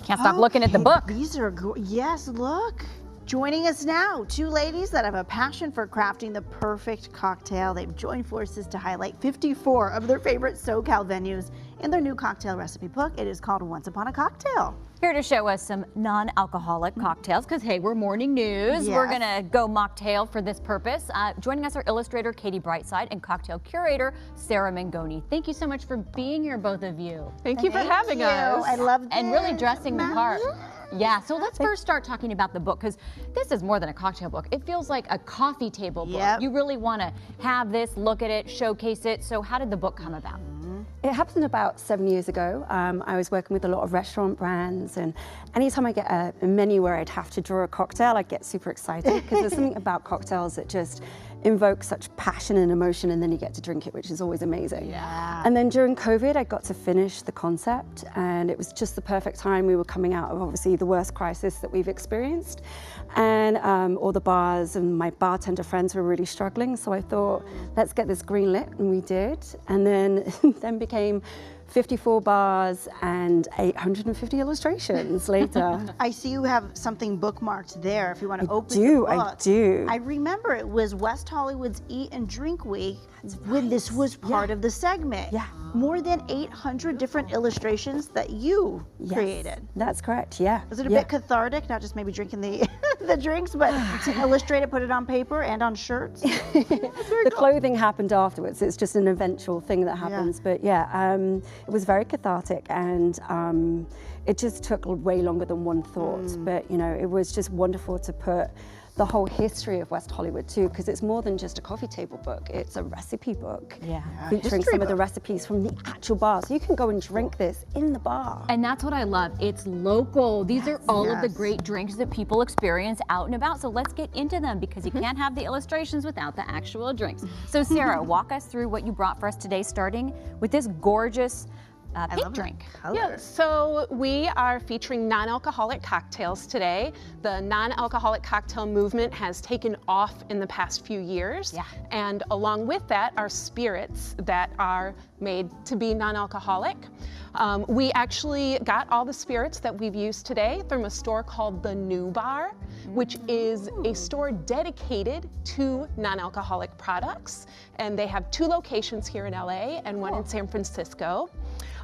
Can't stop looking at the book. These are, yes, look. Joining us now, two ladies that have a passion for crafting the perfect cocktail. They've joined forces to highlight 54 of their favorite SoCal venues in their new cocktail recipe book. It is called Once Upon a Cocktail. Here to show us some non-alcoholic cocktails, because hey, we're morning news. Yes. We're gonna go mocktail for this purpose. Joining us are illustrator Katie Brightside and cocktail curator Sarah Mangoni. Thank you so much for being here, both of you. Thank you for having us. I love this. And really dressing the part. Yeah, so let's first start talking about the book, because this is more than a cocktail book. It feels like a coffee table book. Yep. You really want to have this, look at it, showcase it. So how did the book come about? It happened about 7 years ago. I was working with a lot of restaurant brands, and anytime I get a menu where I'd have to draw a cocktail, I'd get super excited, because there's something about cocktails that just invokes such passion and emotion, and then you get to drink it, which is always amazing. Yeah. And then during COVID, I got to finish the concept, and it was just the perfect time. We were coming out of obviously the worst crisis that we've experienced, and all the bars and my bartender friends were really struggling. So I thought, let's get this green lit, and we did. And then became 54 bars and 850 illustrations later. I see you have something bookmarked there if you want to open the book. I do. I remember it was West Hollywood's Eat and Drink Week when this was part of the segment. Yeah. More than 800 different illustrations that you created. That's correct, yeah. Was it a bit cathartic, not just maybe drinking the, the drinks, but to illustrate it, put it on paper and on shirts? The clothing happened afterwards. It's just an eventual thing that happens. But yeah, it was very cathartic, and it just took way longer than one thought. But you know, it was just wonderful to put the whole history of West Hollywood too, because it's more than just a coffee table book. It's a recipe book. Yeah. Featuring some of the recipes from the actual bar. So you can go and drink this in the bar. And that's what I love. It's local. These are all of the great drinks that people experience out and about. So let's get into them, because you can't have the illustrations without the actual drinks. So Sarah, walk us through what you brought for us today, starting with this gorgeous pink drink. Yeah, so we are featuring non-alcoholic cocktails today. The non-alcoholic cocktail movement has taken off in the past few years. Yeah. And along with that are spirits that are made to be non-alcoholic. We actually got all the spirits that we've used today from a store called The New Bar, which is a store dedicated to non-alcoholic products. And they have 2 locations here in LA and one in San Francisco.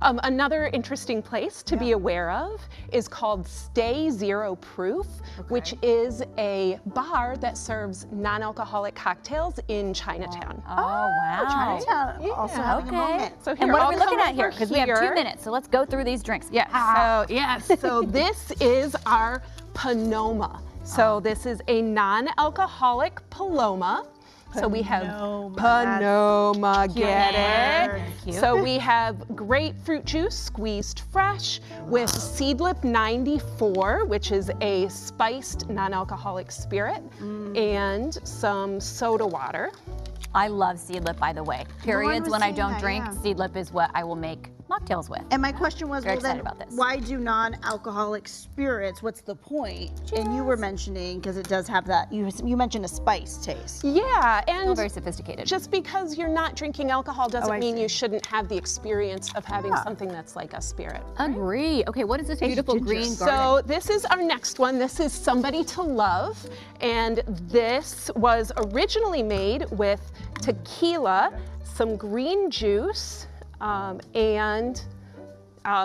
Another interesting place to be aware of is called Stay Zero Proof, which is a bar that serves non-alcoholic cocktails in Chinatown. Oh, wow. Chinatown also having a moment. So And what are we looking at here? Because we have 2 minutes, so let's go through these drinks. Yeah, so this is our Panoma. So this is a non-alcoholic Paloma. So we have Panoma, get it? So we have grapefruit juice squeezed fresh with Seedlip 94, which is a spiced non-alcoholic spirit, and some soda water. I love Seedlip, by the way. Periods was when I saying don't that, drink, yeah. Seedlip is what I will make mocktails with. And my question was, Very well then, excited about this. why do non-alcoholic spirits? What's the point? And you were mentioning, because it does have that, you mentioned a spice taste. Yeah, Still and very sophisticated. just because you're not drinking alcohol doesn't I mean see. you shouldn't have the experience of having something that's like a spirit. Agree. Okay, what is this beautiful ginger. green garden? So this is our next one. This is Somebody to Love. And this was originally made with tequila, some green juice, and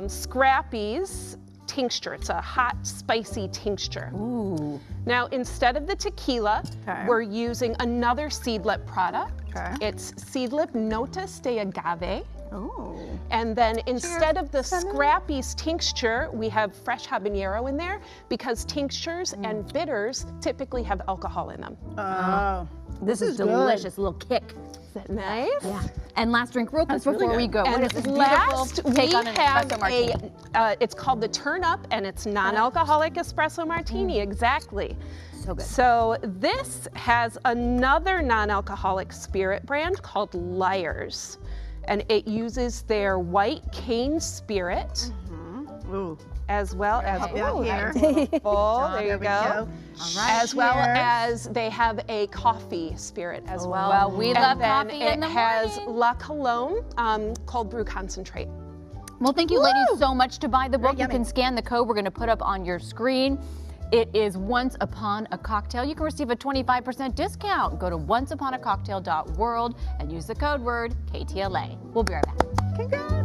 Scrappy's tincture. It's a hot, spicy tincture. Ooh. Now, instead of the tequila, we're using another Seedlip product. It's Seedlip Notas de Agave. Oh. And then instead of the Scrappy's tincture, we have fresh habanero in there, because tinctures and bitters typically have alcohol in them. Oh. This is delicious. A little kick. Is that nice? Yeah. And last drink real quick before we go. And What is this last, beautiful take we on an have espresso martini? it's called the Turn Up, and it's non-alcoholic espresso martini, exactly. So good. So this has another non-alcoholic spirit brand called Liars, and it uses their white cane spirit, as well as full. There you go. As well as they have a coffee spirit as well. Well, we love coffee in the And it has morning. La Colombe cold brew concentrate. Well, thank you, ladies, so much. To buy the book, you yummy. can scan the code we're going to put up on your screen. It is Once Upon a Cocktail. You can receive a 25% discount. Go to onceuponacocktail.world and use the code word KTLA. We'll be right back. Congrats.